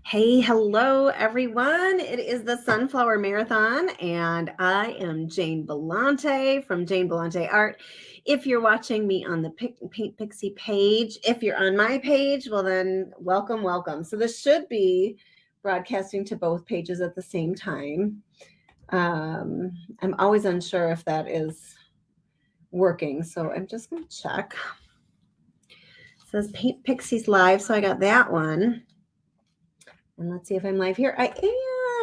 Hey, hello everyone. It is the Sunflower Marathon, and I am Jane Bellante from Jane Bellante Art. If you're watching me on the Paint Pixie page, if you're on my page, well, then welcome, welcome. So, this should be broadcasting to both pages at the same time. I'm always unsure if that is working, so I'm just going to check. It says Paint Pixies Live, so I got that one. And let's see if I'm live here. I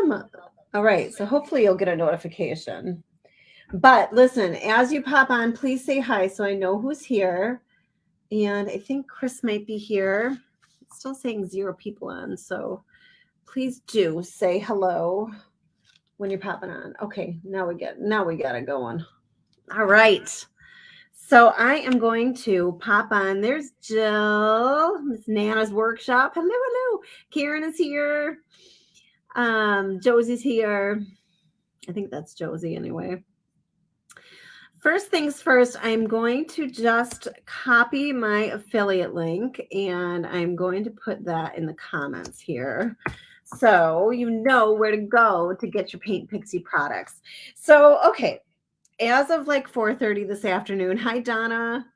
am. All right. So hopefully you'll get a notification. But listen, as you pop on, please say hi so I know who's here. And I think Chris might be here. It's still saying 0 people on. So please do say hello when you're popping on. Okay, now we got it going. All right. So I am going to pop on. There's Jill, Miss Nana's workshop. Hello, hello. Karen is here. Josie's here. I think that's Josie anyway. First things first, I'm going to just copy my affiliate link and I'm going to put that in the comments here. So you know where to go to get your Paint Pixie products. So, okay, as of like 4:30 this afternoon, hi Donna.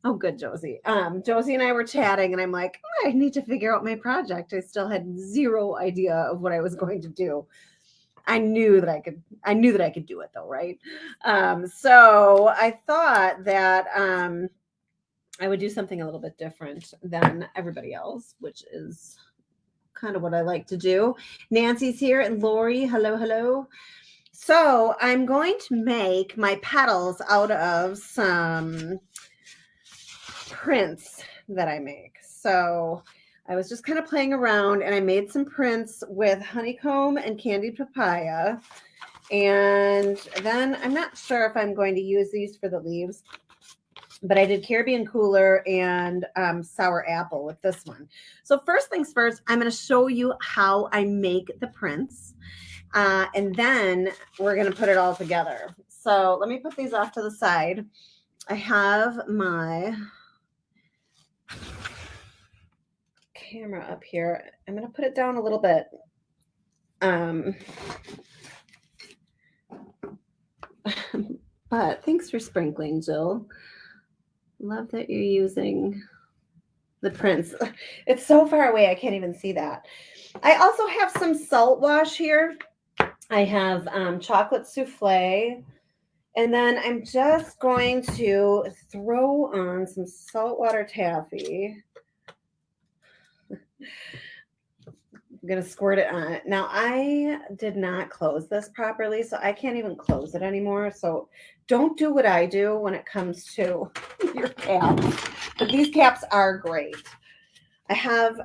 Oh, good, Josie. Josie and I were chatting, and I'm like, I need to figure out my project. I still had 0 idea of what I was going to do. I knew that I could do it though, right? So I thought that I would do something a little bit different than everybody else, which is kind of what I like to do. Nancy's here and Lori, hello, hello. So I'm going to make my petals out of some prints that I make. So I was just kind of playing around and I made some prints with honeycomb and candied papaya. And then I'm not sure if I'm going to use these for the leaves, but I did Caribbean Cooler and sour apple with this one. So first things first, I'm going to show you how I make the prints. And then we're going to put it all together. So let me put these off to the side. I have my camera up here. I'm going to put it down a little bit. But thanks for sprinkling, Jill. Love that you're using the prints. It's so far away, I can't even see that. I also have some salt wash here. I have chocolate souffle. And then I'm just going to throw on some saltwater taffy. I'm going to squirt it on it. Now, I did not close this properly, so I can't even close it anymore. So don't do what I do when it comes to your caps. But these caps are great. I have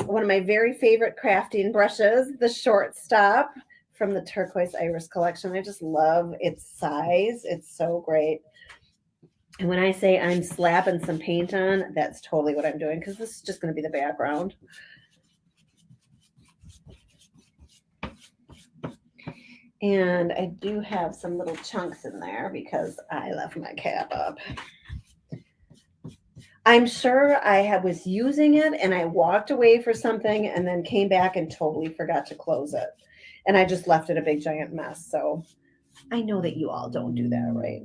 one of my very favorite crafting brushes, the Shortstop from the Turquoise Iris collection. I just love its size. It's so great. And when I say I'm slapping some paint on, that's totally what I'm doing because this is just going to be the background. And I do have some little chunks in there because I left my cap up. I'm sure I was using it and I walked away for something and then came back and totally forgot to close it. And I just left it a big giant mess. So I know that you all don't do that, right?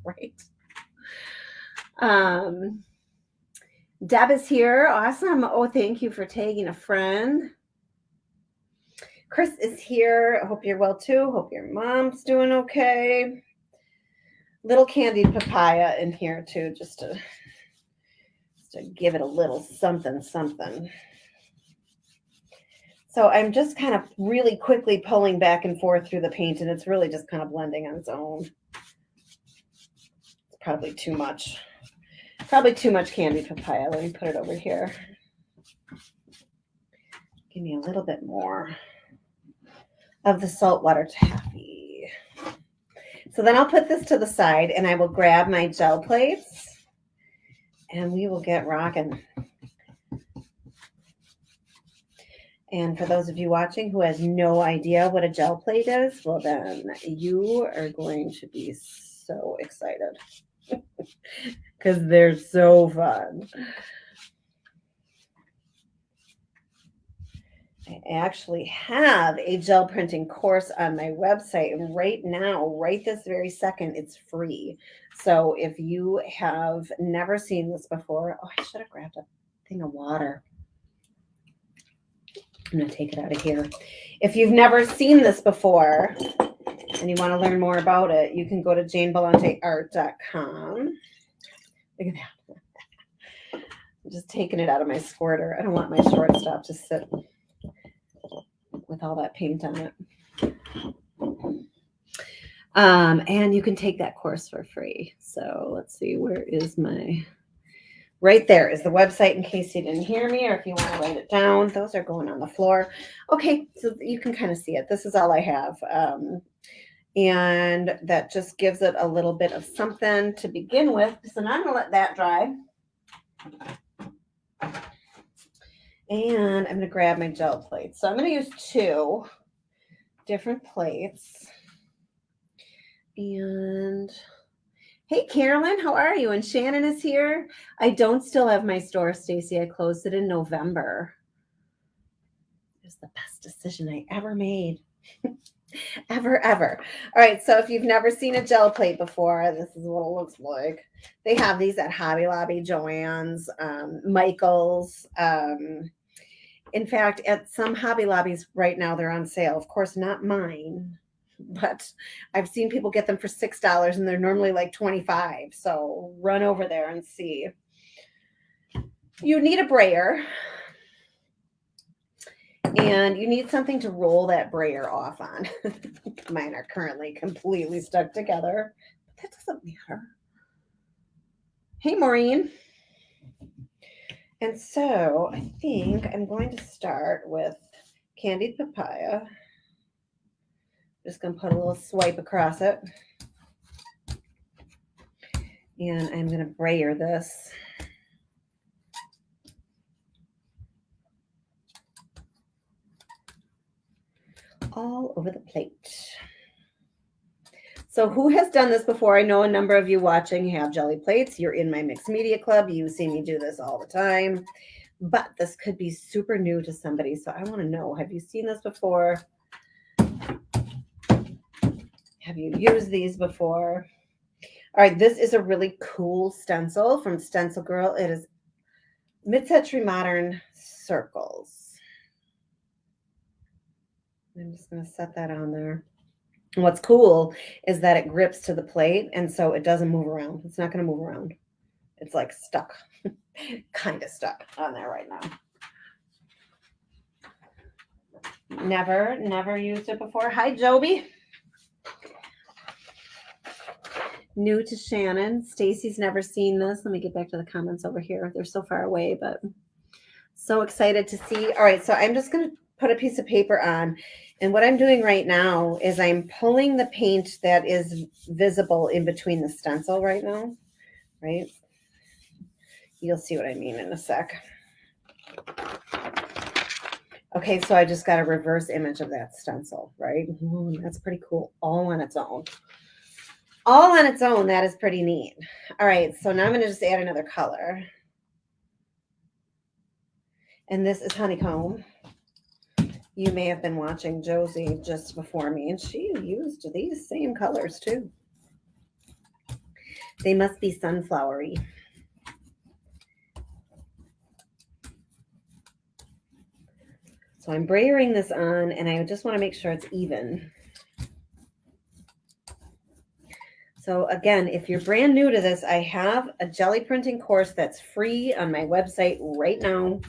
Right. Deb is here. Awesome. Oh, thank you for tagging a friend. Chris is here. I hope you're well too. Hope your mom's doing okay. Little candied papaya in here too, just to give it a little something. So I'm just kind of really quickly pulling back and forth through the paint, and it's really just kind of blending on its own. It's probably too much. Probably too much candied papaya. Let me put it over here. Give me a little bit more of the saltwater taffy. So then I'll put this to the side and I will grab my gel plates and we will get rocking. And for those of you watching who has no idea what a gel plate is, well then you are going to be so excited because they're so fun. I actually have a gel printing course on my website, and right now, right this very second, it's free. So if you have never seen this before, oh, I should have grabbed a thing of water. I'm going to take it out of here. If you've never seen this before and you want to learn more about it, you can go to janebelanteart.com. Look at that. I'm just taking it out of my squirter. I don't want my shortstop to sit with all that paint on it. And you can take that course for free. So let's see, where is my... Right there is the website in case you didn't hear me or if you want to write it down. Those are going on the floor. Okay, so you can kind of see it. This is all I have. And that just gives it a little bit of something to begin with. So now I'm going to let that dry. And I'm going to grab my gel plates. So I'm going to use 2 different plates. And... Hey, Carolyn, how are you? And Shannon is here. I don't still have my store, Stacy. I closed it in November. It was the best decision I ever made. ever. All right, so if you've never seen a gel plate before, this is what it looks like. They have these at Hobby Lobby, Joann's, Michael's. In fact, at some Hobby Lobbies right now, they're on sale. Of course, not mine. But I've seen people get them for $6 and they're normally like $25. So run over there and see. You need a brayer. And you need something to roll that brayer off on. Mine are currently completely stuck together. But that doesn't matter. Hey, Maureen. And so I think I'm going to start with candied papaya. Just going to put a little swipe across it. And I'm going to brayer this. All over the plate. So who has done this before? I know a number of you watching have jelly plates. You're in my mixed media club. You see me do this all the time. But this could be super new to somebody. So I want to know, have you seen this before? Have you used these before? All right, this is a really cool stencil from Stencil Girl. It is Mid-Century Modern Circles. I'm just going to set that on there. And what's cool is that it grips to the plate, and so it doesn't move around. It's not going to move around. It's like stuck, kind of stuck on there right now. Never used it before. Hi, Joby. New to Shannon. Stacy's never seen this. Let me get back to the comments over here. They're so far away, but so excited to see. All right, so I'm just going to put a piece of paper on. And what I'm doing right now is I'm pulling the paint that is visible in between the stencil right now, right? You'll see what I mean in a sec. Okay, so I just got a reverse image of that stencil, right? Ooh, that's pretty cool, all on its own. All on its own, that is pretty neat. All right, so now I'm going to just add another color. And this is honeycomb. You may have been watching Josie just before me, and she used these same colors too. They must be sunflowery. So I'm brayering this on, and I just want to make sure it's even. So again, if you're brand new to this, I have a jelly printing course that's free on my website right now,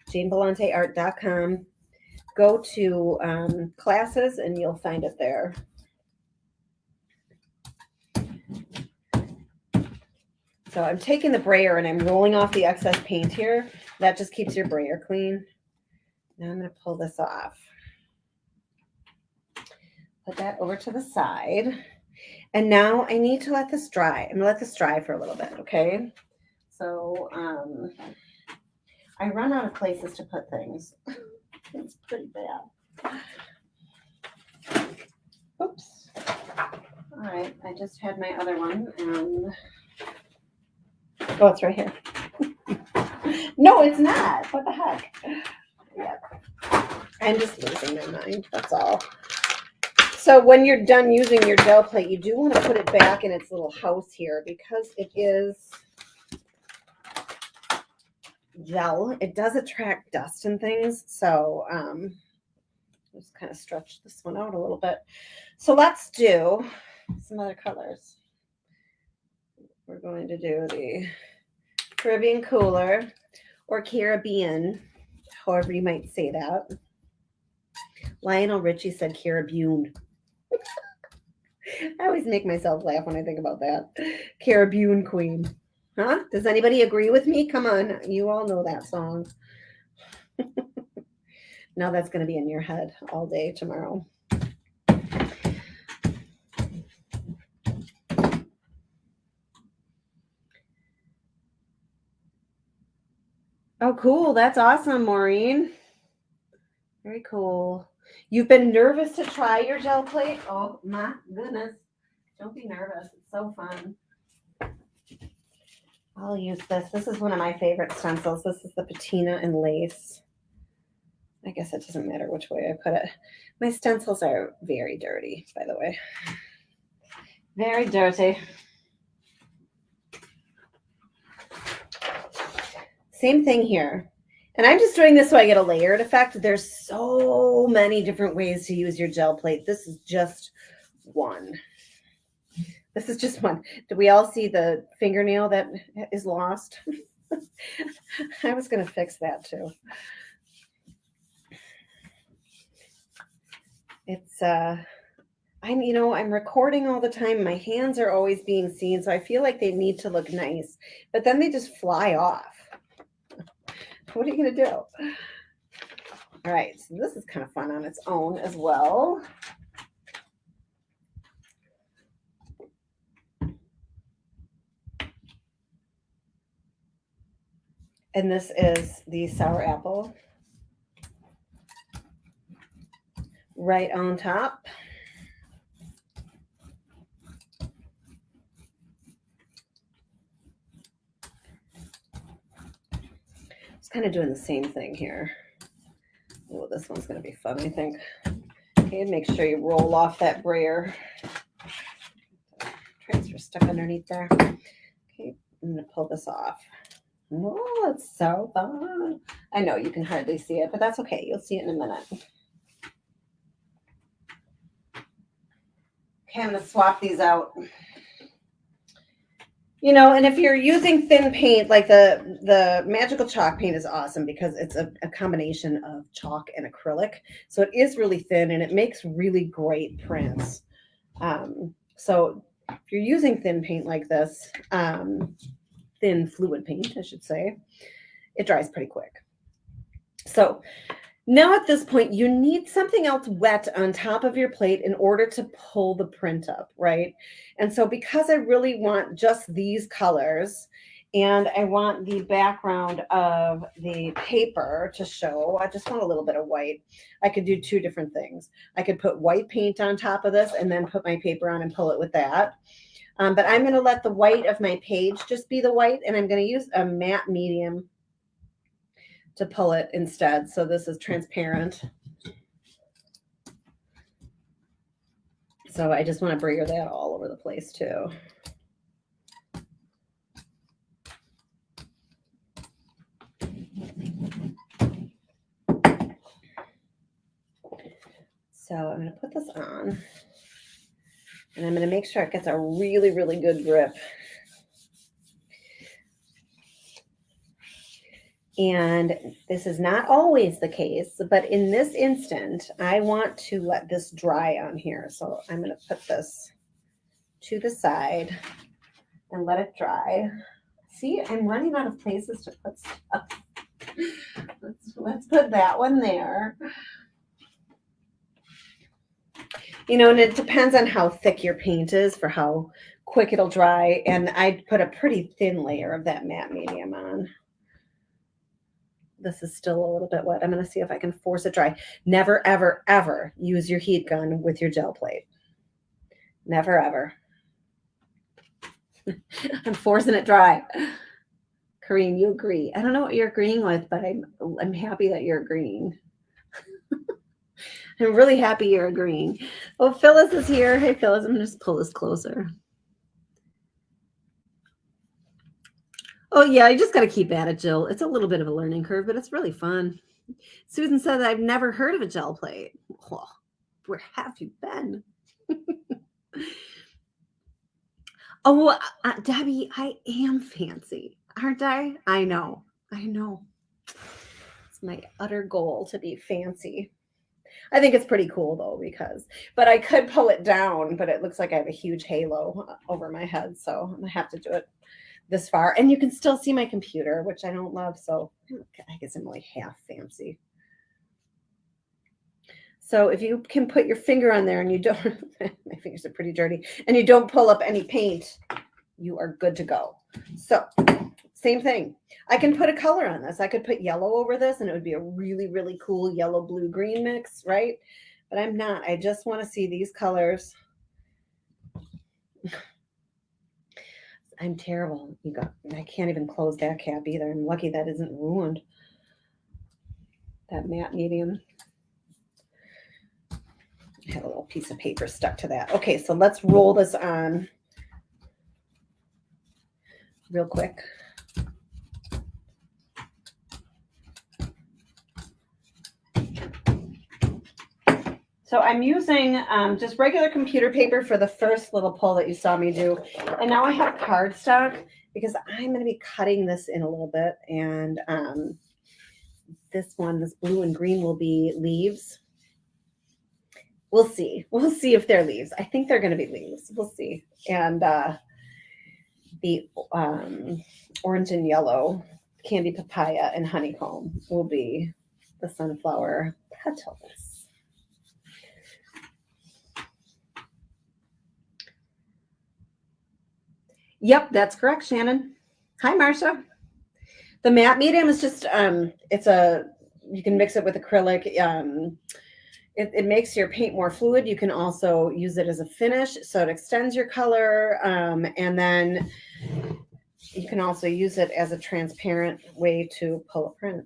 janebelanteart.com. Go to classes and you'll find it there. So I'm taking the brayer and I'm rolling off the excess paint here. That just keeps your brayer clean. Now I'm going to pull this off. Put that over to the side. And now I need to let this dry. I'm going to let this dry for a little bit, okay? So I run out of places to put things. It's pretty bad. Oops. All right, I just had my other one, and oh, it's right here. No, it's not. What the heck? Yeah. I'm just losing my mind, that's all. So when you're done using your gel plate, you do want to put it back in its little house here because it is gel. It does attract dust and things. So just kind of stretch this one out a little bit. So let's do some other colors. We're going to do the Caribbean Cooler or Caribbean, however you might say that. Lionel Richie said Caribbean. I always make myself laugh when I think about that. Caribbean Queen. Huh? Does anybody agree with me? Come on. You all know that song. Now that's going to be in your head all day tomorrow. Oh, cool. That's awesome, Maureen. Very cool. You've been nervous to try your gel plate? Oh, my goodness. Don't be nervous. It's so fun. I'll use this. This is one of my favorite stencils. This is the patina and lace. I guess it doesn't matter which way I put it. My stencils are very dirty, by the way. Very dirty. Same thing here. And I'm just doing this so I get a layered effect. There's so many different ways to use your gel plate. This is just one. This is just one. Do we all see the fingernail that is lost? I was going to fix that too. It's, I'm recording all the time. My hands are always being seen. So I feel like they need to look nice, but then they just fly off. What are you going to do? All right. So this is kind of fun on its own as well. And this is the sour apple right on top. It's kind of doing the same thing here. Oh, this one's going to be fun, I think. Okay, make sure you roll off that brayer. Transfer stuck underneath there. Okay, I'm going to pull this off. Oh, it's so fun. I know you can hardly see it, but that's okay. You'll see it in a minute. Okay, I'm going to swap these out. And if you're using thin paint, like the magical chalk paint is awesome because it's a combination of chalk and acrylic. So it is really thin and it makes really great prints. So if you're using thin paint like this, thin fluid paint, I should say, it dries pretty quick. So now at this point, you need something else wet on top of your plate in order to pull the print up, right? And so because I really want just these colors and I want the background of the paper to show, I just want a little bit of white. I could do two different things. I could put white paint on top of this and then put my paper on and pull it with that. But I'm going to let the white of my page just be the white, and I'm going to use a matte medium to pull it instead. So this is transparent. So I just want to brayer that all over the place too. So I'm going to put this on. And I'm going to make sure it gets a really, really good grip. And this is not always the case, but in this instant, I want to let this dry on here. So I'm going to put this to the side and let it dry. See, I'm running out of places to put stuff. Let's put that one there. And it depends on how thick your paint is for how quick it'll dry. And I put a pretty thin layer of that matte medium on. This is still a little bit wet. I'm going to see if I can force it dry. Never, ever, ever use your heat gun with your gel plate. Never, ever. I'm forcing it dry. Kareem, you agree. I don't know what you're agreeing with, but I'm happy that you're agreeing. I'm really happy you're agreeing. Oh, Phyllis is here. Hey, Phyllis, I'm going to just pull this closer. Oh, yeah, you just got to keep at it, Jill. It's a little bit of a learning curve, but it's really fun. Susan said, I've never heard of a gel plate. Oh, where have you been? Oh, Debbie, I am fancy, aren't I? I know. It's my utter goal to be fancy. I think it's pretty cool though, but I could pull it down, but it looks like I have a huge halo over my head. So I'm gonna have to do it this far. And you can still see my computer, which I don't love. So I guess I'm only half fancy. So if you can put your finger on there and you don't, my fingers are pretty dirty, and you don't pull up any paint, you are good to go. So same thing. I can put a color on this. I could put yellow over this and it would be a really, really cool yellow, blue, green mix, right? But I'm not. I just want to see these colors. I'm terrible. I can't even close that cap either. I'm lucky that isn't ruined. That matte medium. I have a little piece of paper stuck to that. Okay, so let's roll this on real quick. So I'm using just regular computer paper for the first little pull that you saw me do. And now I have cardstock because I'm going to be cutting this in a little bit. And this blue and green will be leaves. We'll see. We'll see if they're leaves. I think they're going to be leaves. We'll see. And the orange and yellow, candy papaya and honeycomb will be the sunflower petals. Yep, that's correct, Shannon. Hi, Marcia. The matte medium is just you can mix it with acrylic. It makes your paint more fluid. You can also use it as a finish, so it extends your color. And then you can also use it as a transparent way to pull a print.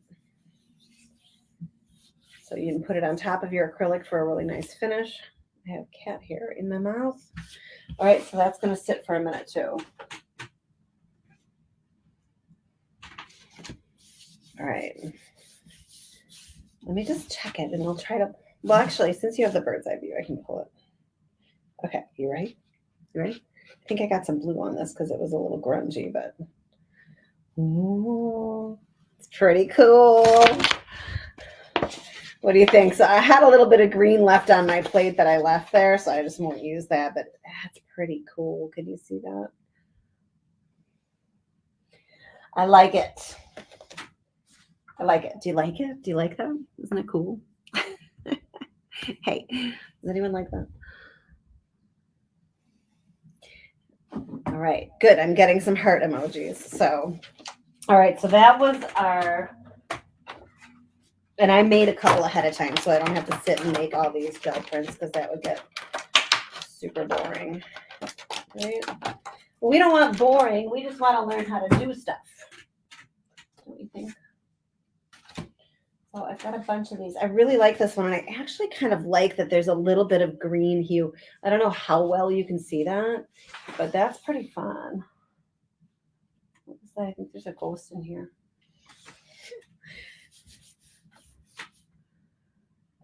So you can put it on top of your acrylic for a really nice finish. I have cat hair in my mouth. All right, so that's going to sit for a minute too. All right. Let me just check it and I'll try to, well, actually, since you have the bird's eye view, I can pull it. Okay, you ready? You ready? I think I got some blue on this because it was a little grungy, but ooh, it's pretty cool. What do you think? So I had a little bit of green left on my plate that I left there, so I just won't use that, but that's pretty cool. Can you see that? I like it. I like it. Do you like it? Do you like that? Isn't it cool? Hey, does anyone like that? All right, good. I'm getting some heart emojis. So, all right, so that was our, and I made a couple ahead of time so I don't have to sit and make all these gel prints because that would get super boring, right? Well, we don't want boring. We just want to learn how to do stuff. What do you think? So I've got a bunch of these. I really like this one. I actually kind of like that there's a little bit of green hue. I don't know how well you can see that, but that's pretty fun. What is that? I think there's a ghost in here.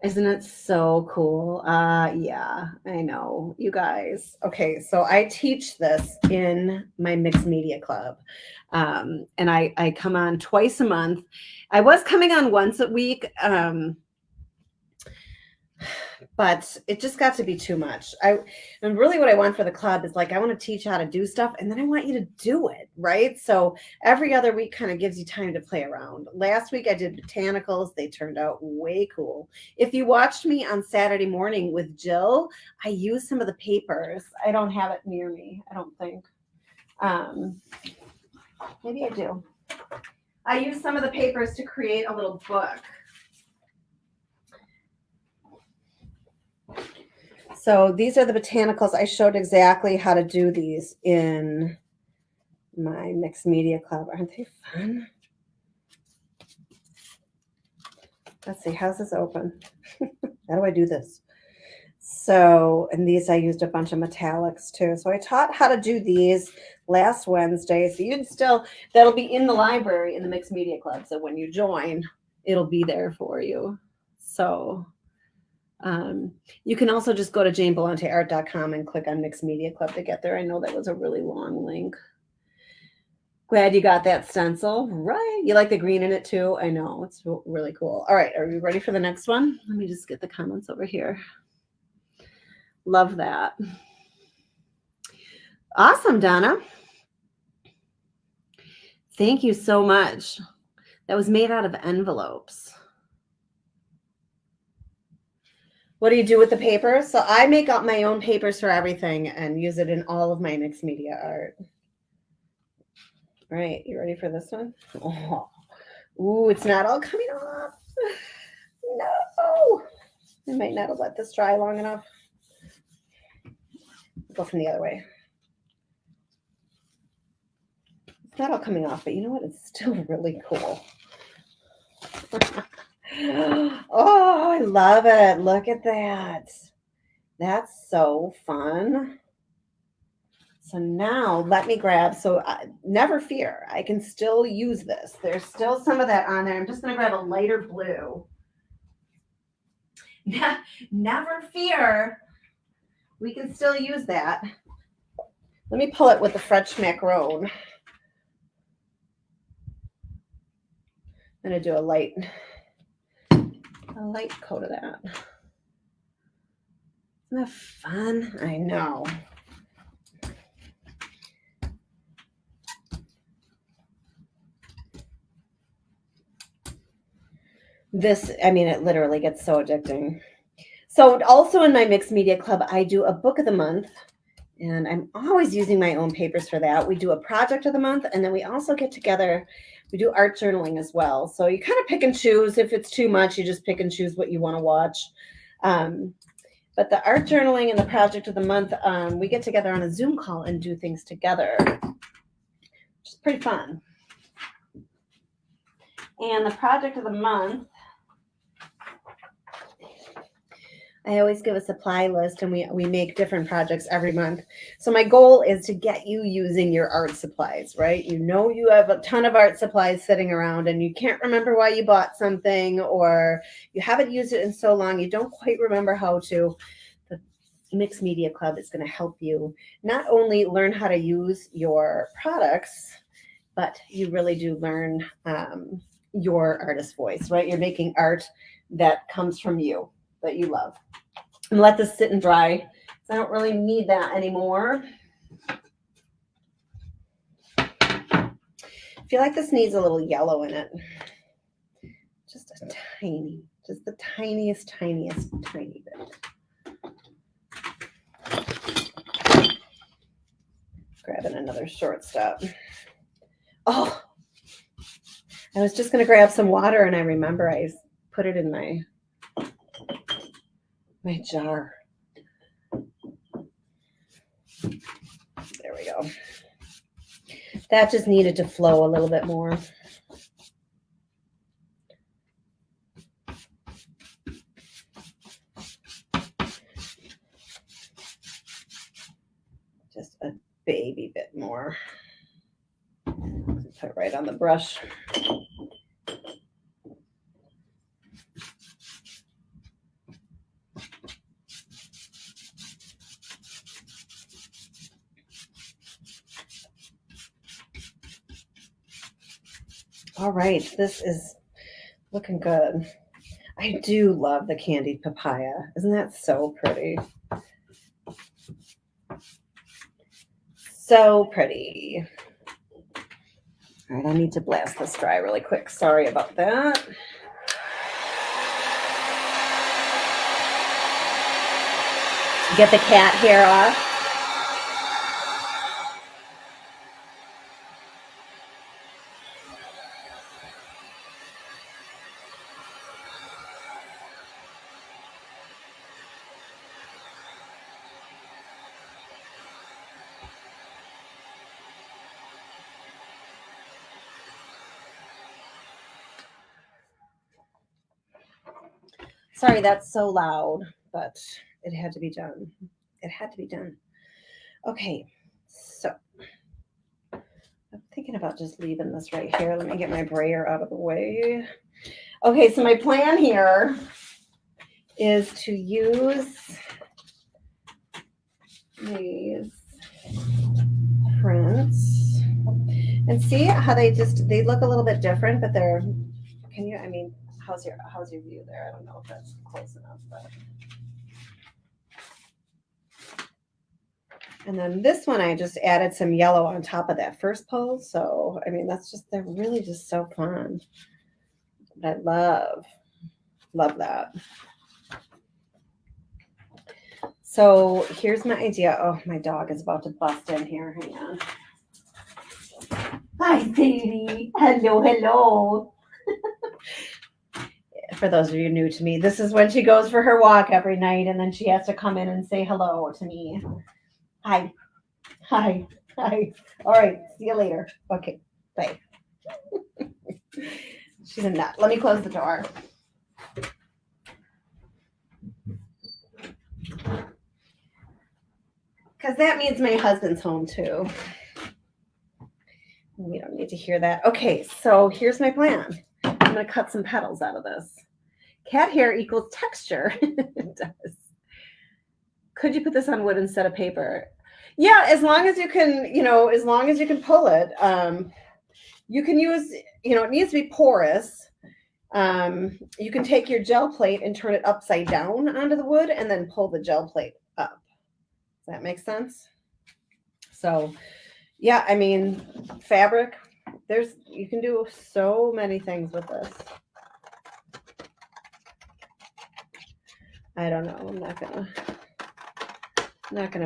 Isn't it so cool? Yeah, I know, you guys. Okay, so I teach this in my mixed media club. And I come on twice a month. I was coming on once a week, but it just got to be too much. And really what I want for the club is like, I want to teach how to do stuff and then I want you to do it, right? So every other week kind of gives you time to play around. Last week I did botanicals. They turned out way cool. If you watched me on Saturday morning with Jill, I used some of the papers. I don't have it near me, I don't think. Maybe I do. I used some of the papers to create a little book. So these are the botanicals. I showed exactly how to do these in my mixed media club. Aren't they fun? Let's see, how's this open? How do I do this? So, and these I used a bunch of metallics too. So I taught how to do these last Wednesday. So you can still, that'll be in the library in the Mixed Media Club. So when you join, it'll be there for you. So you can also just go to janebellanteart.com and click on Mixed Media Club to get there. I know that was a really long link. Glad you got that stencil. Right. You like the green in it too? I know. It's really cool. All right. Are we ready for the next one? Let me just get the comments over here. Love that. Awesome, Donna. Thank you so much. That was made out of envelopes. What do you do with the paper? So I make up my own papers for everything and use it in all of my mixed media art. All right, you ready for this one? Oh. Ooh, it's not all coming off. No. I might not have let this dry long enough. Go from the other way. It's not all coming off, but you know what? It's still really cool. Oh, I love it. Look at that. That's so fun. So now let me grab, so never fear, I can still use this. There's still some of that on there. I'm just going to grab a lighter blue. Never fear, we can still use that. Let me pull it with the French macaron. I'm going to do a light coat of that. Isn't that fun? I know. This, I mean, it literally gets so addicting. So also in my Mixed Media Club, I do a book of the month, and I'm always using my own papers for that. We do a project of the month, and then we also get together, we do art journaling as well. So you kind of pick and choose. If it's too much, you just pick and choose what you want to watch. But the art journaling and the project of the month, we get together on a Zoom call and do things together, which is pretty fun. And the project of the month, I always give a supply list, and we make different projects every month. So my goal is to get you using your art supplies, right? You know, you have a ton of art supplies sitting around and you can't remember why you bought something, or you haven't used it in so long, you don't quite remember how to. The Mixed Media Club is going to help you not only learn how to use your products, but you really do learn your artist voice, right? You're making art that comes from you, that you love. And let this sit and dry. I don't really need that anymore. I feel like this needs a little yellow in it. Just a tiny, just the tiniest tiny bit. Grabbing another shortstop. Oh, I was just going to grab some water, and I remember I put it in my jar. There we go. That just needed to flow a little bit more. Just a baby bit more. Put it right on the brush. All right, this is looking good. I do love the candied papaya. Isn't that so pretty? So pretty. All right, I need to blast this dry really quick. Sorry about that. Get the cat hair off. Sorry, that's so loud, but it had to be done. It had to be done. Okay, so I'm thinking about just leaving this right here. Let me get my brayer out of the way. Okay, so my plan here is to use these prints and see how they look a little bit different, but they're, can you, I mean, how's your view there? I don't know if that's close enough, but. And then this one, I just added some yellow on top of that first pose. So, I mean, they're really just so fun. But I love that. So here's my idea. Oh, my dog is about to bust in here. Hang on. Hi, Sadie. Hello. For those of you new to me, this is when she goes for her walk every night, and then she has to come in and say hello to me. Hi. All right. See you later. Okay. Bye. She's a nut. Let me close the door. Because that means my husband's home too. We don't need to hear that. Okay, so here's my plan. I'm going to cut some petals out of this. Cat hair equals texture. It does. Could you put this on wood instead of paper? Yeah, as long as you can, as long as you can pull it. You can use, it needs to be porous. You can take your gel plate and turn it upside down onto the wood and then pull the gel plate up. Does that make sense? So, yeah, I mean, fabric, you can do so many things with this. I don't know. I'm not gonna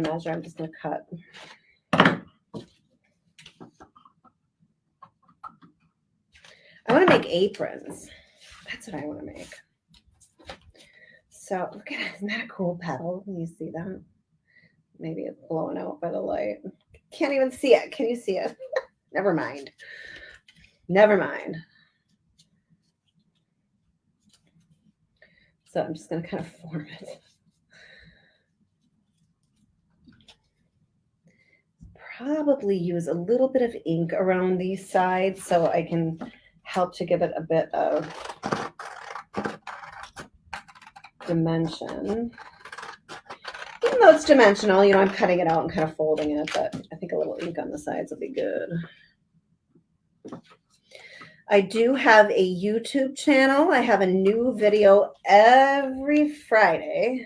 measure. I'm just gonna cut. I want to make aprons. That's what I want to make. So look at it. Isn't that a cool petal? Can you see that? Maybe it's blown out by the light. Can't even see it. Can you see it? Never mind. So I'm just going to kind of form it. Probably use a little bit of ink around these sides so I can help to give it a bit of dimension. Even though it's dimensional, I'm cutting it out and kind of folding it, but I think a little ink on the sides will be good. I do have a YouTube channel. I have a new video every Friday.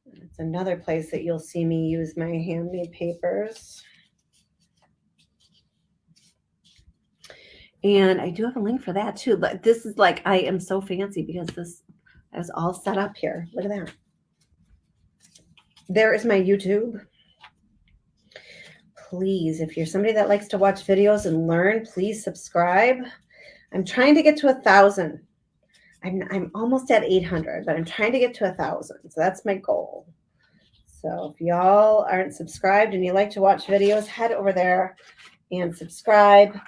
It's another place that you'll see me use my handmade papers. And I do have a link for that too. But this is like, I am so fancy because this is all set up here. Look at that. There is my YouTube. Please, if you're somebody that likes to watch videos and learn, please subscribe. I'm trying to get to 1,000. I'm almost at 800, but I'm trying to get to 1,000. So that's my goal. So if y'all aren't subscribed and you like to watch videos, head over there and subscribe.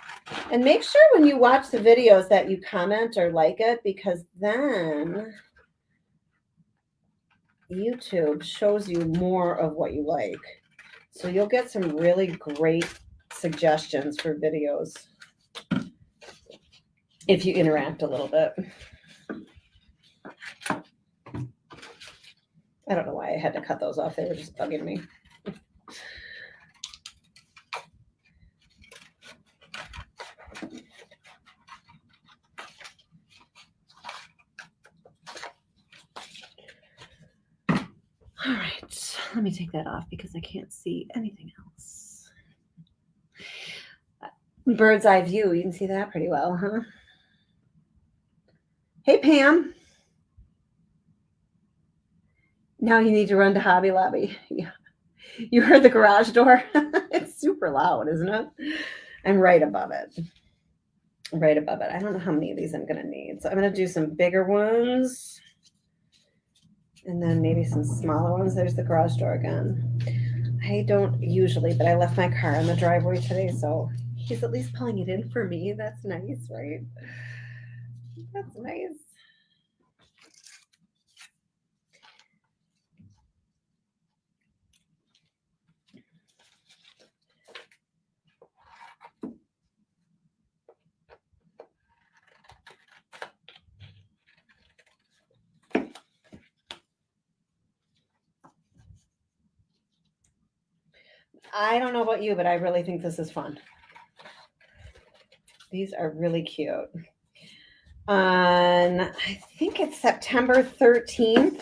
And make sure when you watch the videos that you comment or like it, because then YouTube shows you more of what you like. So you'll get some really great suggestions for videos if you interact a little bit. I don't know why I had to cut those off. They were just bugging me. All right, let me take that off because I can't see anything else. Bird's eye view, you can see that pretty well, huh? Hey, Pam. Now you need to run to Hobby Lobby. Yeah. You heard the garage door? It's super loud, isn't it? I'm right above it. Right above it. I don't know how many of these I'm going to need. So I'm going to do some bigger ones. And then maybe some smaller ones. There's the garage door again. I don't usually, but I left my car in the driveway today, so he's at least pulling it in for me. That's nice, right? That's nice. I don't know about you, but I really think this is fun. These are really cute. On, I think it's September 13th,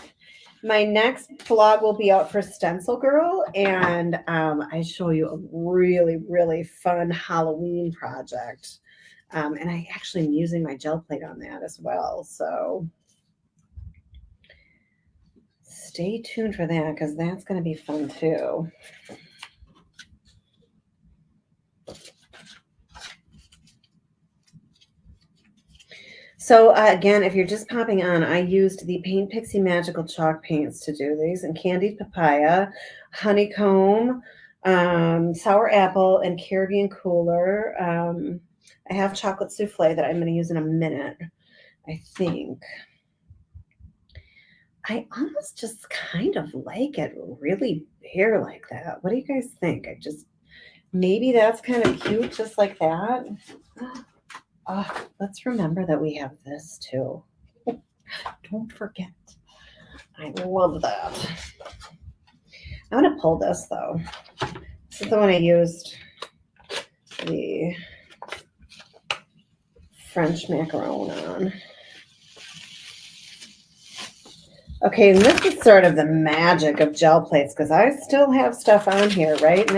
my next vlog will be out for Stencil Girl, and I show you a really, really fun Halloween project. And I actually am using my gel plate on that as well. So stay tuned for that because that's going to be fun too. So again, if you're just popping on, I used the Paint Pixie Magical Chalk Paints to do these, and Candied Papaya, Honeycomb, Sour Apple, and Caribbean Cooler. I have Chocolate Souffle that I'm going to use in a minute, I think. I almost just kind of like it really bare like that. What do you guys think? Maybe that's kind of cute just like that. Oh, let's remember that we have this too. Don't forget. I love that. I'm going to pull this though. This is the one I used the French macaron on. Okay, and this is sort of the magic of gel plates because I still have stuff on here, right? And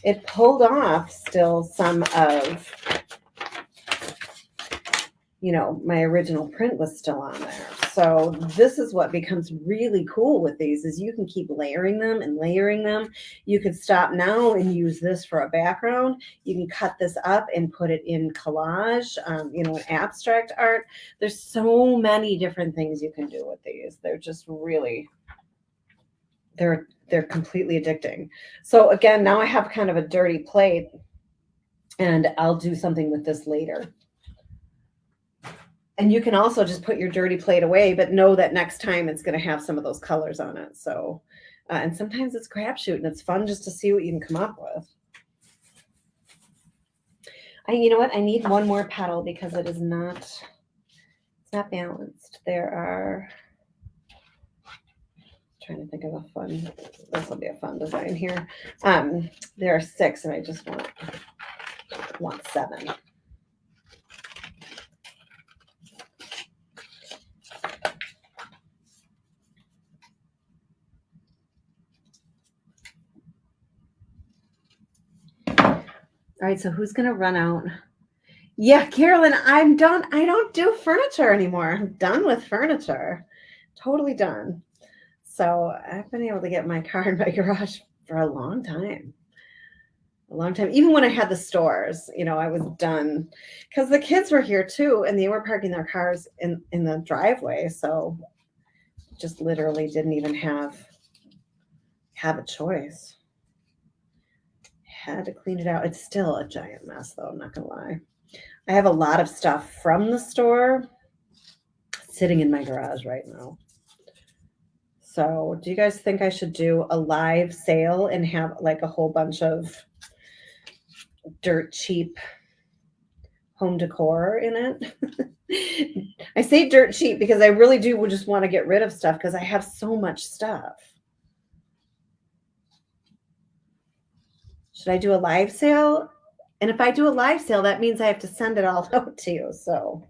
it pulled off still some of, my original print was still on there. So this is what becomes really cool with these is you can keep layering them and layering them. You could stop now and use this for a background. You can cut this up and put it in collage, in abstract art. There's so many different things you can do with these. They're just really, they're completely addicting. So again, now I have kind of a dirty plate and I'll do something with this later. And you can also just put your dirty plate away, but know that next time it's going to have some of those colors on it. So, and sometimes it's crapshoot and it's fun just to see what you can come up with. You know what? I need one more petal because it's not balanced. I'm trying to think of a fun, this will be a fun design here. There are 6 and I just want 7. All right, so who's going to run out? Yeah, Carolyn, I'm done. I don't do furniture anymore. I'm done with furniture. Totally done. So I've been able to get my car in my garage for a long time. Even when I had the stores, I was done because the kids were here too, and they were parking their cars in the driveway. So just literally didn't even have a choice. Had to clean it out. It's still a giant mess though, I'm not gonna lie. I have a lot of stuff from the store sitting in my garage right now. So do you guys think I should do a live sale and have like a whole bunch of dirt cheap home decor in it? I say dirt cheap because I really do just want to get rid of stuff because I have so much stuff. Should I do a live sale? And if I do a live sale, that means I have to send it all out to you. So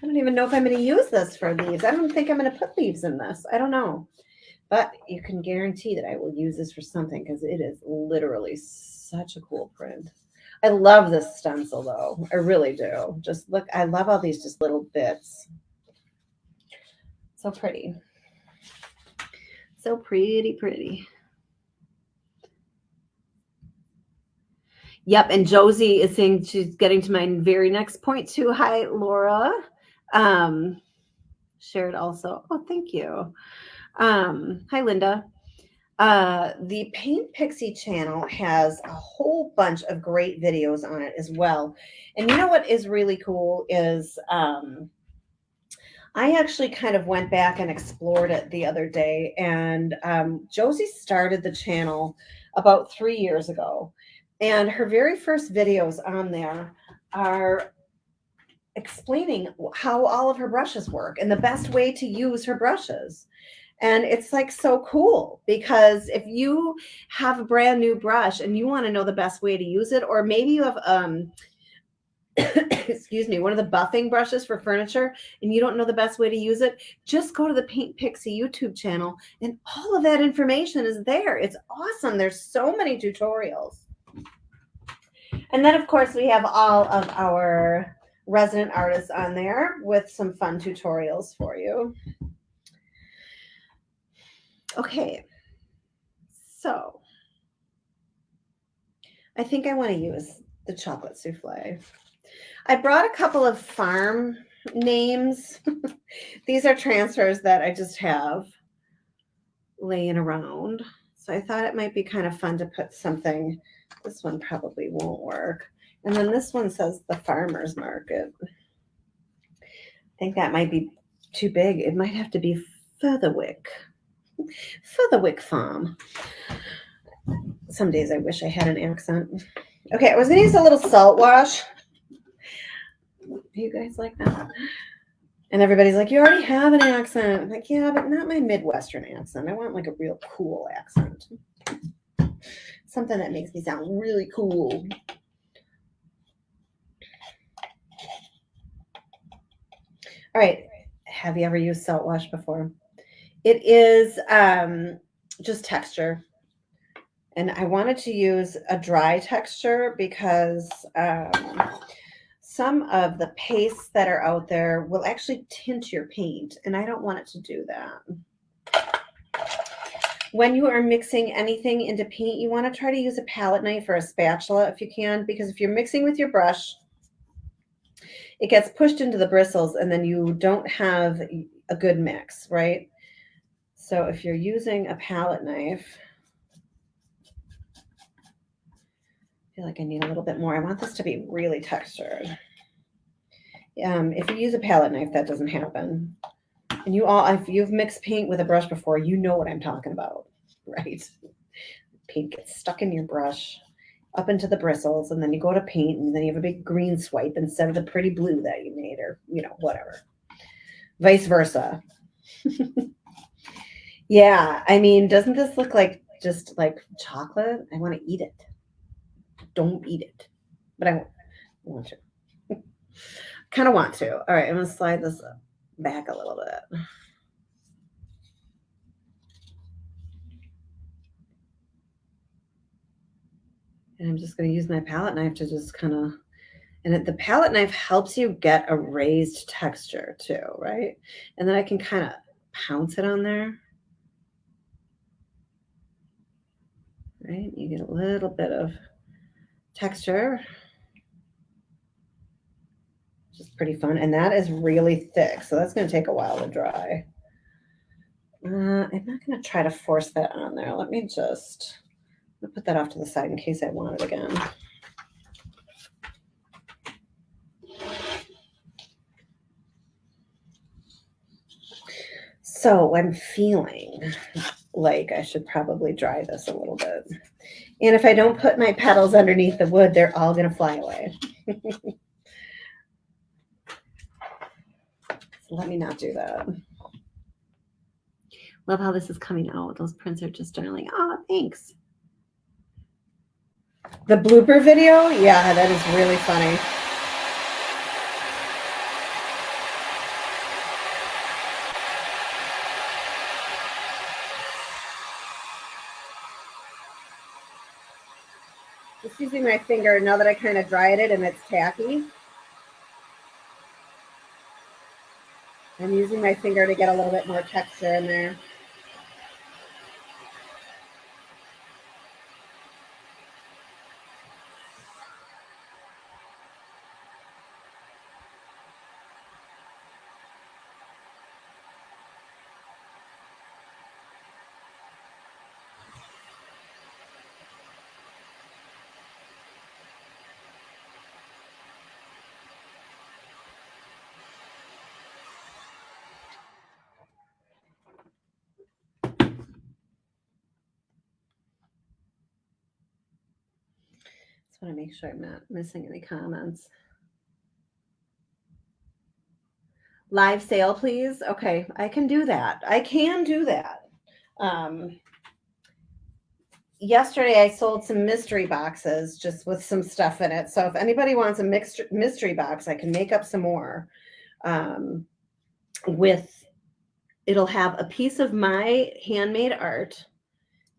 I don't even know if I'm going to use this for leaves. I don't think I'm going to put leaves in this. I don't know. But you can guarantee that I will use this for something because it is literally such a cool print. I love this stencil though. I really do. Just look, I love all these just little bits. So pretty. So pretty. Yep, and Josie is saying she's getting to my very next point too. Hi, Laura. Shared also. Oh, thank you. Hi, Linda. The Paint Pixie channel has a whole bunch of great videos on it as well. And you know what is really cool is I actually kind of went back and explored it the other day. And Josie started the channel about 3 years ago. And her very first videos on there are explaining how all of her brushes work and the best way to use her brushes. And it's like so cool because if you have a brand new brush and you want to know the best way to use it, or maybe you have excuse me, one of the buffing brushes for furniture and you don't know the best way to use it, just go to the Paint Pixie YouTube channel and all of that information is there. It's awesome. There's so many tutorials. And then of course we have all of our resident artists on there with some fun tutorials for you. Okay, so I think I want to use the chocolate souffle. I brought a couple of farm names. These are transfers that I just have laying around. So I thought it might be kind of fun to put something. This one probably won't work. And then this one says the farmer's market. I think that might be too big. It might have to be Featherwick. Featherwick Farm. Some days I wish I had an accent. Okay, I was going to use a little salt wash. Do you guys like that? And everybody's like, you already have an accent. I'm like, yeah, but not my Midwestern accent. I want like a real cool accent. Something that makes me sound really cool. All right. Have you ever used salt wash before? It is just texture. And I wanted to use a dry texture because some of the pastes that are out there will actually tint your paint, and I don't want it to do that. When you are mixing anything into paint, you want to try to use a palette knife or a spatula if you can, because if you're mixing with your brush, it gets pushed into the bristles and then you don't have a good mix, right? So if you're using a palette knife, I feel like I need a little bit more. I want this to be really textured. If you use a palette knife, that doesn't happen. And if you've mixed paint with a brush before, you know what I'm talking about, right? Paint gets stuck in your brush up into the bristles, and then you go to paint, and then you have a big green swipe instead of the pretty blue that you made, or, whatever. Vice versa. Yeah, I mean, doesn't this look like just like chocolate? I want to eat it. Don't eat it. But I want to. Kind of want to. All right, I'm going to slide this back a little bit. And I'm just going to use my palette knife to just kind of, and the palette knife helps you get a raised texture too, right? And then I can kind of pounce it on there. Right? You get a little bit of texture. Which is pretty fun. And that is really thick, so that's going to take a while to dry. I'm not going to try to force that on there. Let me just put that off to the side in case I want it again. So I'm feeling like I should probably dry this a little bit. And if I don't put my petals underneath the wood, they're all going to fly away. So let me not do that. Love how this is coming out. Those prints are just darling. Oh, thanks. The blooper video? Yeah, that is really funny. Just using my finger now that I kind of dried it and it's tacky. I'm using my finger to get a little bit more texture in there. Just want to make sure I'm not missing any comments. Live sale, please. Okay, I can do that. I can do that. Yesterday I sold some mystery boxes just with some stuff in it. So if anybody wants a mixed mystery box, I can make up some more. With it'll have a piece of my handmade art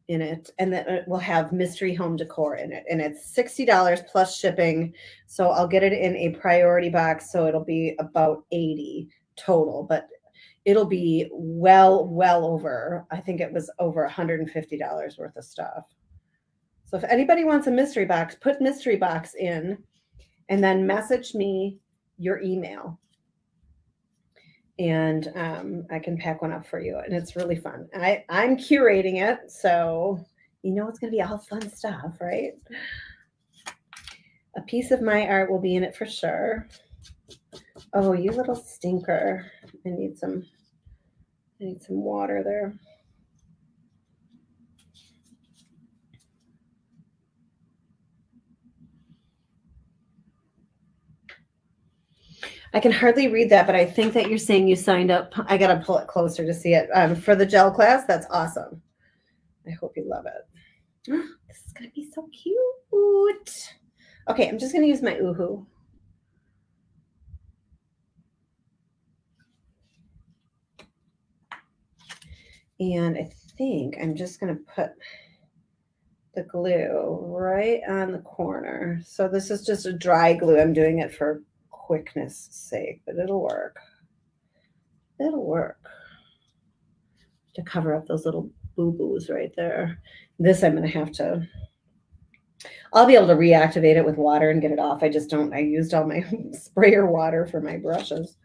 in it, and then it will have mystery home decor in it, and it's $60 plus shipping. So I'll get it in a priority box, so it'll be about 80 total, but it'll be well over, I think it was over $150 worth of stuff. So if anybody wants a mystery box, put mystery box in and then message me your email, and I can pack one up for you. And it's really fun. I'm curating it, so you know it's going to be all fun stuff, right? A piece of my art will be in it for sure. Oh, you little stinker. I need some water there. I can hardly read that, but I think that you're saying you signed up. I got to pull it closer to see it. For the gel class, that's awesome. I hope you love it. This is going to be so cute. Okay, I'm just going to use my Oohoo. And I think I'm just going to put the glue right on the corner. So this is just a dry glue. I'm doing it for quickness sake, but it'll work. It'll work to cover up those little boo-boos right there. This I'm going to have to, I'll be able to reactivate it with water and get it off. I just don't, I used all my sprayer water for my brushes.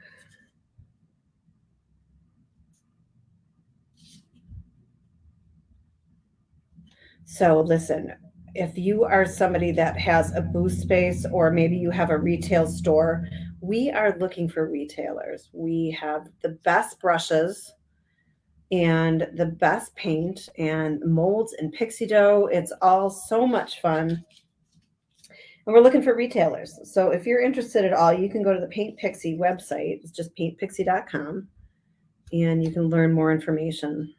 So listen, if you are somebody that has a booth space, or maybe you have a retail store, we are looking for retailers. We have the best brushes and the best paint and molds and pixie dough. It's all so much fun. And we're looking for retailers. So if you're interested at all, you can go to the Paint Pixie website. It's just paintpixie.com, and you can learn more information.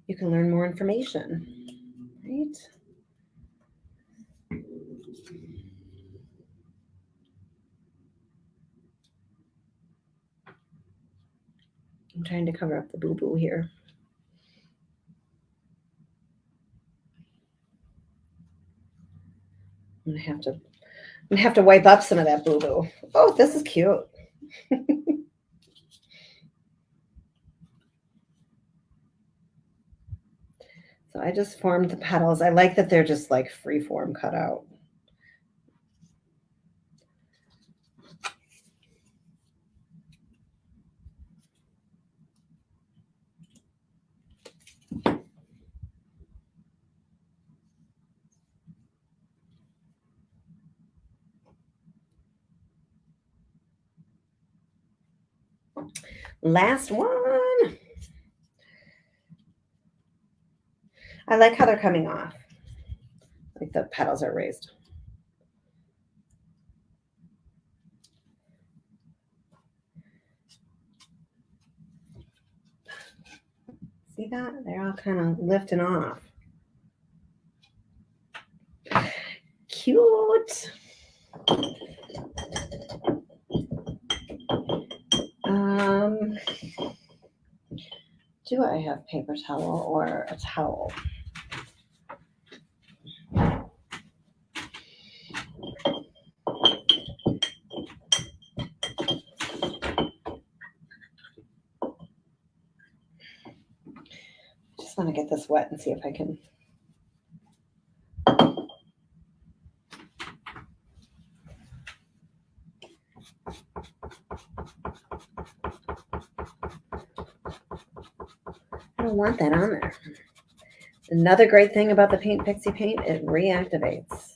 You can learn more information, right? I'm trying to cover up the boo-boo here. I'm gonna have to wipe up some of that boo-boo. Oh, this is cute. So I just formed the petals. I like that they're just like free form cut out. Last one. I like how they're coming off. Like the petals are raised. See that? They're all kind of lifting off. Cute. Do I have paper towel or a towel? Just want to get this wet and see if I can. I don't want that on there. Another great thing about the Paint Pixie paint, it reactivates.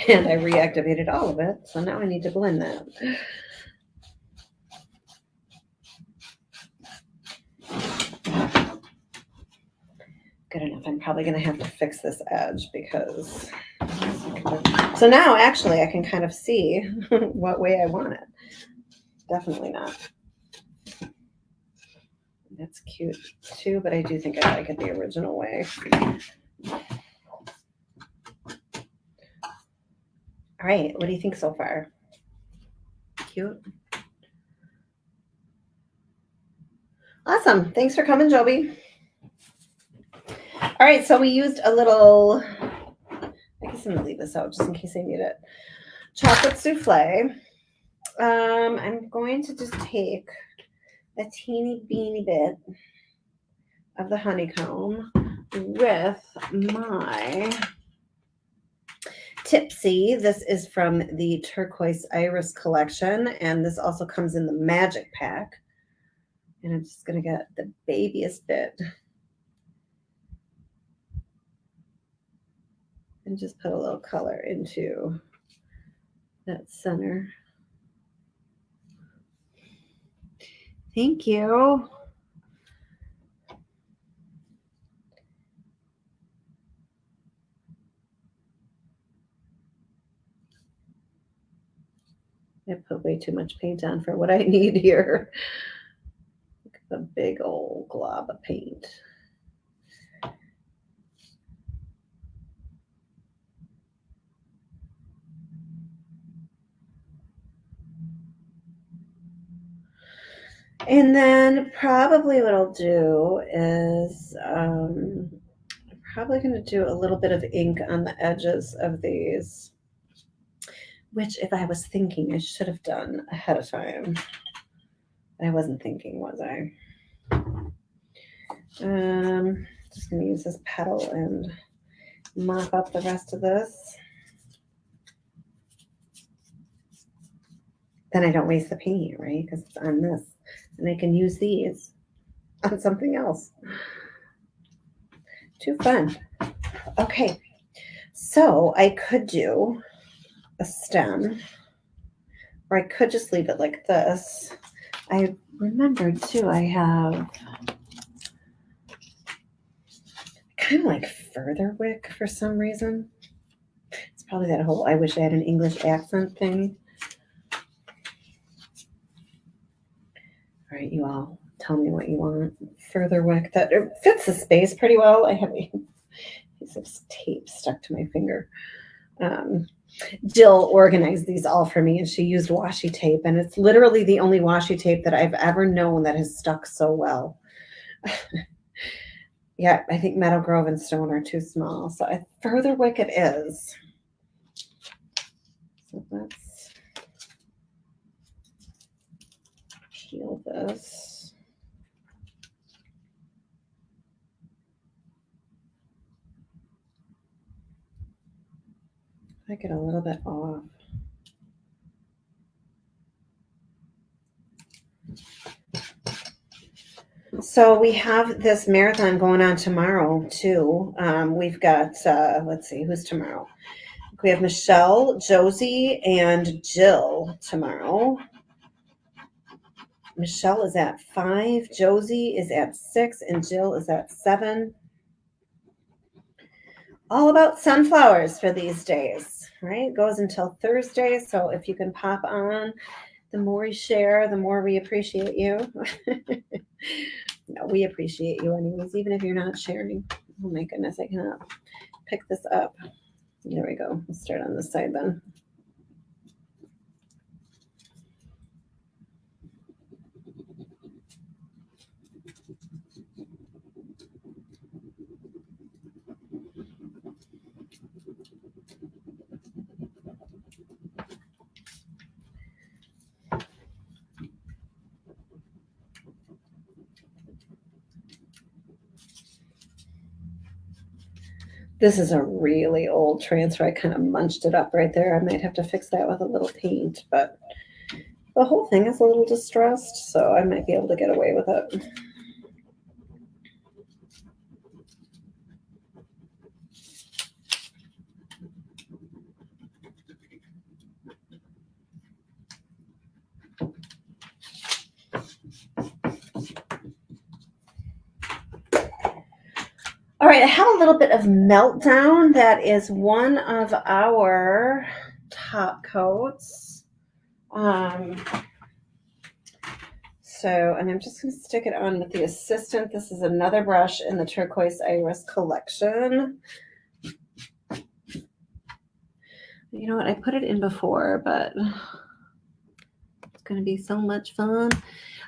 And I reactivated all of it, so now I need to blend that. good enough. I'm probably going to have to fix this edge because... So now actually I can kind of see what way I want it. Definitely not. That's cute too, but I do think I like it the original way. All right, what do you think so far? Cute. Awesome. Thanks for coming, Joby. All right, so we used a little, I guess I'm going to leave this out just in case I need it. Chocolate souffle. I'm going to just take a teeny beany bit of the honeycomb with my Tipsy. This is from the Turquoise Iris collection, and this also comes in the Magic Pack. And I'm just going to get the babyest bit and just put a little color into that center. Thank you. I put way too much paint on for what I need here. Look at the big old glob of paint. And then probably what I'll do is I'm probably going to do a little bit of ink on the edges of these, which if I was thinking I should have done ahead of time. I wasn't thinking, was I? Just going to use this petal and mop up the rest of this. Then I don't waste the paint, right? Because it's on this. And I can use these on something else. Too fun. Okay. So I could do a stem, or I could just leave it like this. I remembered too, I have kind of like further wick for some reason. It's probably that whole I wish I had an English accent thing. All right, you all tell me what you want. Further wick that fits the space pretty well. I have a piece of tape stuck to my finger. Jill organized these all for me, and she used washi tape, and it's literally the only washi tape that I've ever known that has stuck so well. Yeah, I think Meadow Grove and Stone are too small, so a further wick it is. So let's peel this. I get a little bit off. So we have this marathon going on tomorrow too. We've got, let's see, who's tomorrow? We have Michelle, Josie, and Jill tomorrow. Michelle is at 5, Josie is at 6, and Jill is at 7. All about sunflowers for these days, right? It goes until Thursday, so if you can pop on, the more you share, the more we appreciate you. No, we appreciate you anyways, even if you're not sharing. Oh my goodness, I cannot pick this up. There we go. Let's start on this side then. This is a really old transfer. I kind of munched it up right there. I might have to fix that with a little paint, but the whole thing is a little distressed, so I might be able to get away with it. All right, I have a little bit of Meltdown. That is one of our top coats. And I'm just going to stick it on with the Assistant. This is another brush in the Turquoise Iris collection. You know what? I put it in before, but it's going to be so much fun.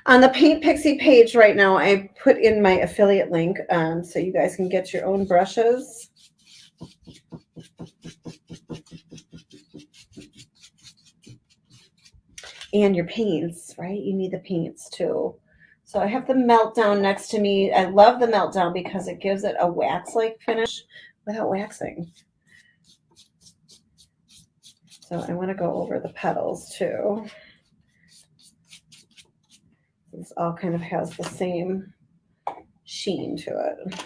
On the Paint Pixie page right now, I put in my affiliate link so you guys can get your own brushes. And your paints, right? You need the paints too. So I have the Meltdown next to me. I love the Meltdown because it gives it a wax-like finish without waxing. So I want to go over the petals too. This all kind of has the same sheen to it.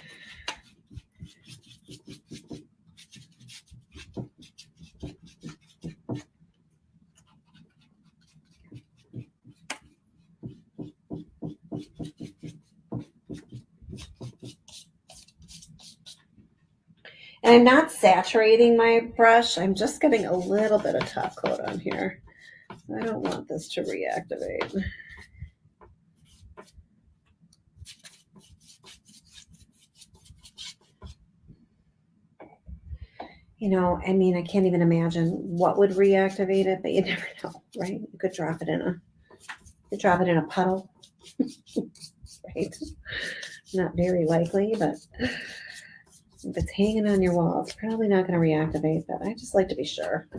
And I'm not saturating my brush. I'm just getting a little bit of top coat on here. I don't want this to reactivate. You know, I mean, I can't even imagine what would reactivate it, but you never know, right? You could drop it in a puddle, right? Not very likely, but if it's hanging on your wall, it's probably not going to reactivate, but I just like to be sure.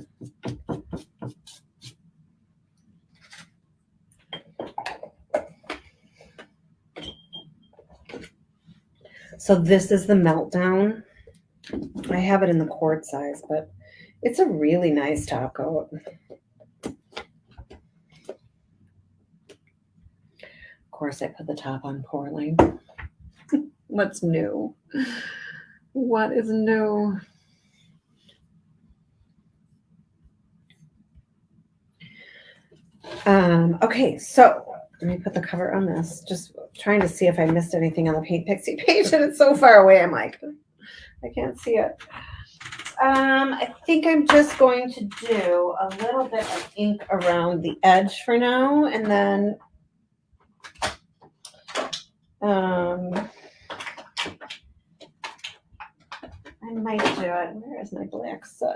So this is the Meltdown. I have it in the quart size, but it's a really nice top coat. Of course, I put the top on poorly. What's new? What is new? Okay, so let me put the cover on this. Just trying to see if I missed anything on the Paint Pixie page, and it's so far away. I'm like, I can't see it. I think I'm just going to do a little bit of ink around the edge for now, and then I might do it. Where is my black soot?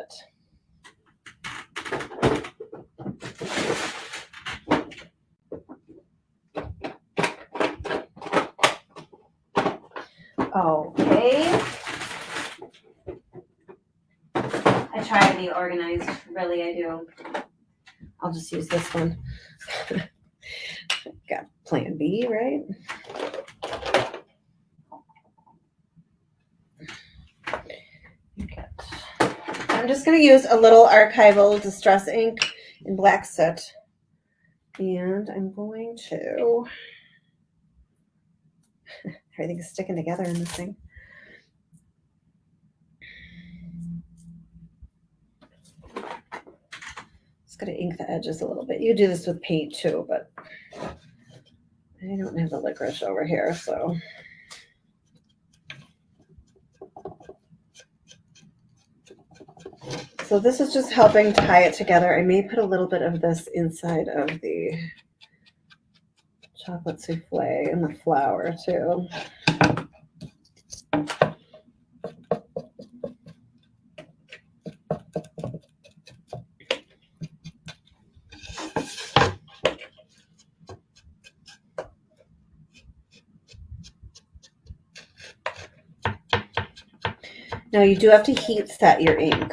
Okay. I try to be organized. Really, I do. I'll just use this one. Got plan B, right? Okay. I'm just going to use a little archival distress ink in black soot. And I'm going to... Everything is sticking together in this thing. Just going to ink the edges a little bit. You do this with paint too, but I don't have the licorice over here, so. So this is just helping tie it together. I may put a little bit of this inside of the chocolate souffle and the flour too. Now you do have to heat set your ink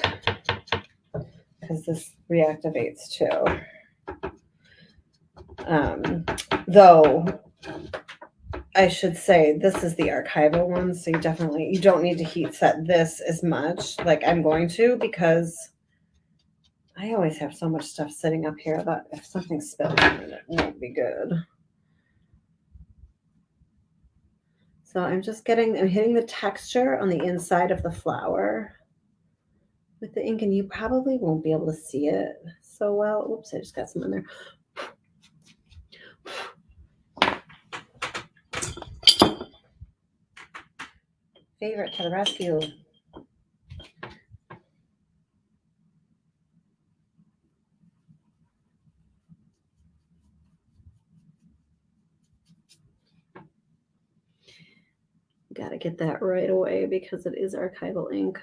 because this reactivates too. Though I should say this is the archival one, so you don't need to heat set this as much like I'm going to, because I always have so much stuff sitting up here that if something spills on it, it won't be good. So I'm hitting the texture on the inside of the flower with the ink, and you probably won't be able to see it so well. Oops, I just got some in there. favorite to the rescue. Got to get that right away because it is archival ink.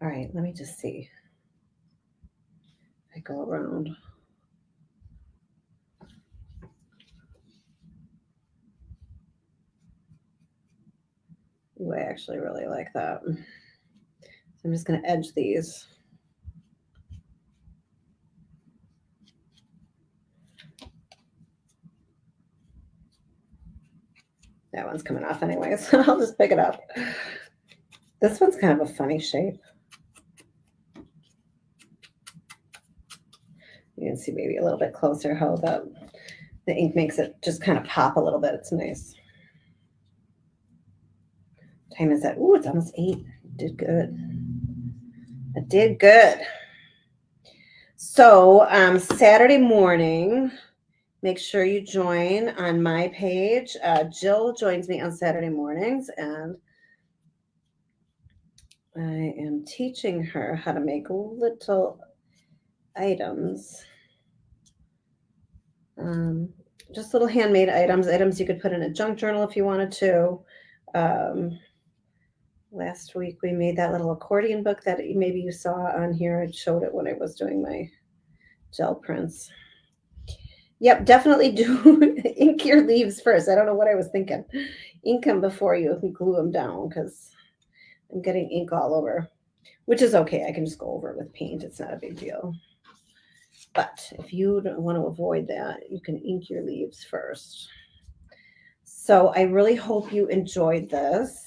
All right, let me just see. I go around. Ooh, I actually really like that. So I'm just going to edge these. That one's coming off anyway, so I'll just pick it up. This one's kind of a funny shape. You can see maybe a little bit closer how the ink makes it just kind of pop a little bit. It's nice. Time is that? Ooh, it's almost 8. Did good. I did good. So Saturday morning, make sure you join on my page. Jill joins me on Saturday mornings, and I am teaching her how to make little items. Just little handmade items you could put in a junk journal if you wanted to. Last week we made that little accordion book that maybe you saw on here. I showed it when I was doing my gel prints. Yep, definitely do ink your leaves first. I don't know what I was thinking. Ink them before you glue them down because I'm getting ink all over, which is okay. I can just go over it with paint. It's not a big deal. But if you don't want to avoid that, you can ink your leaves first. So I really hope you enjoyed this.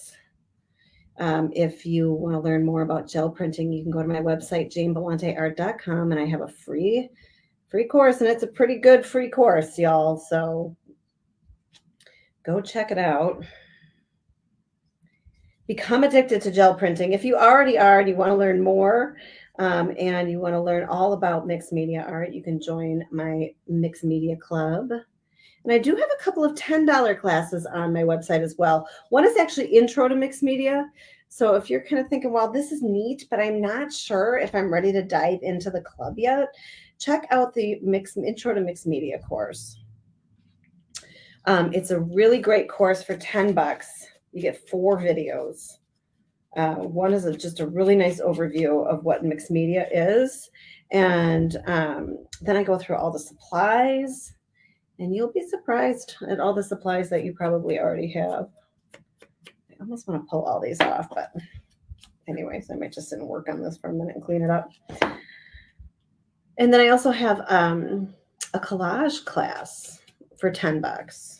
If you want to learn more about gel printing, you can go to my website, janebellanteart.com, and I have a free course, and it's a pretty good free course, y'all. So go check it out. Become addicted to gel printing. If you already are and you want to learn more, and you want to learn all about mixed media art, you can join my mixed media club. And I do have a couple of $10 classes on my website as well. One is actually intro to mixed media. So if you're kind of thinking, well, this is neat, but I'm not sure if I'm ready to dive into the club yet, check out the intro to mixed media course. It's a really great course for $10. You get 4 videos. One is just a really nice overview of what mixed media is. And then I go through all the supplies, and you'll be surprised at all the supplies that you probably already have. I almost want to pull all these off, but anyways, I might just sit and work on this for a minute and clean it up. And then I also have a collage class for $10.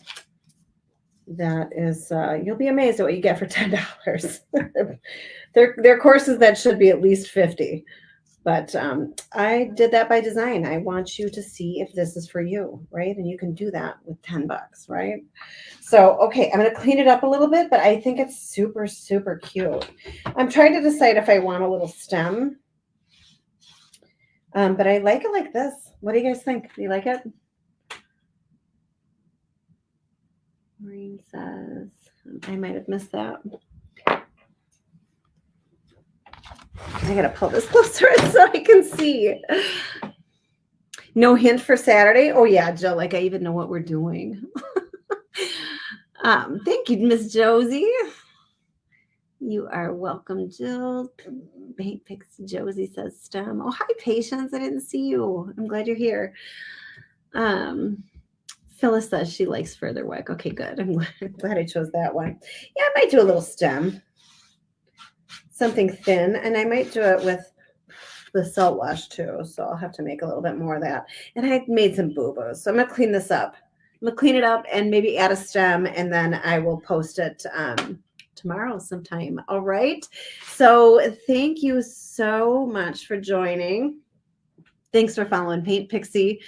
That is, you'll be amazed at what you get for $10. They're courses that should be at least $50. But I did that by design. I want you to see if this is for you, right? And you can do that with $10, right? So, okay, I'm going to clean it up a little bit, but I think it's super, super cute. I'm trying to decide if I want a little stem. But I like it like this. What do you guys think? Do you like it? Maureen says, I might have missed that. I gotta pull this closer so I can see. No hint for Saturday? Oh yeah, Jill, like I even know what we're doing. Thank you, Miss Josie. You are welcome, Jill. Paint Pixie Josie says stem. Oh, hi, Patience. I didn't see you. I'm glad you're here. Phyllis says she likes further wick. Okay, good. I'm glad I chose that one. Yeah, I might do a little stem. Something thin, and I might do it with the salt wash too. So I'll have to make a little bit more of that. And I made some boo-boos. So I'm going to clean this up. I'm going to clean it up and maybe add a stem, and then I will post it tomorrow sometime. All right. So thank you so much for joining. Thanks for following Paint Pixie.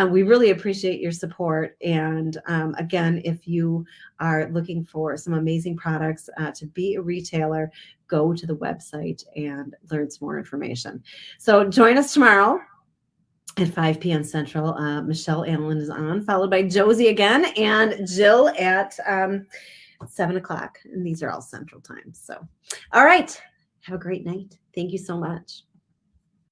We really appreciate your support. And again, if you are looking for some amazing products to be a retailer, go to the website and learn some more information. So join us tomorrow. at 5 p.m. Central. Michelle Allen is on, followed by Josie again, and Jill at 7 o'clock. And these are all Central times. So, all right. Have a great night. Thank you so much.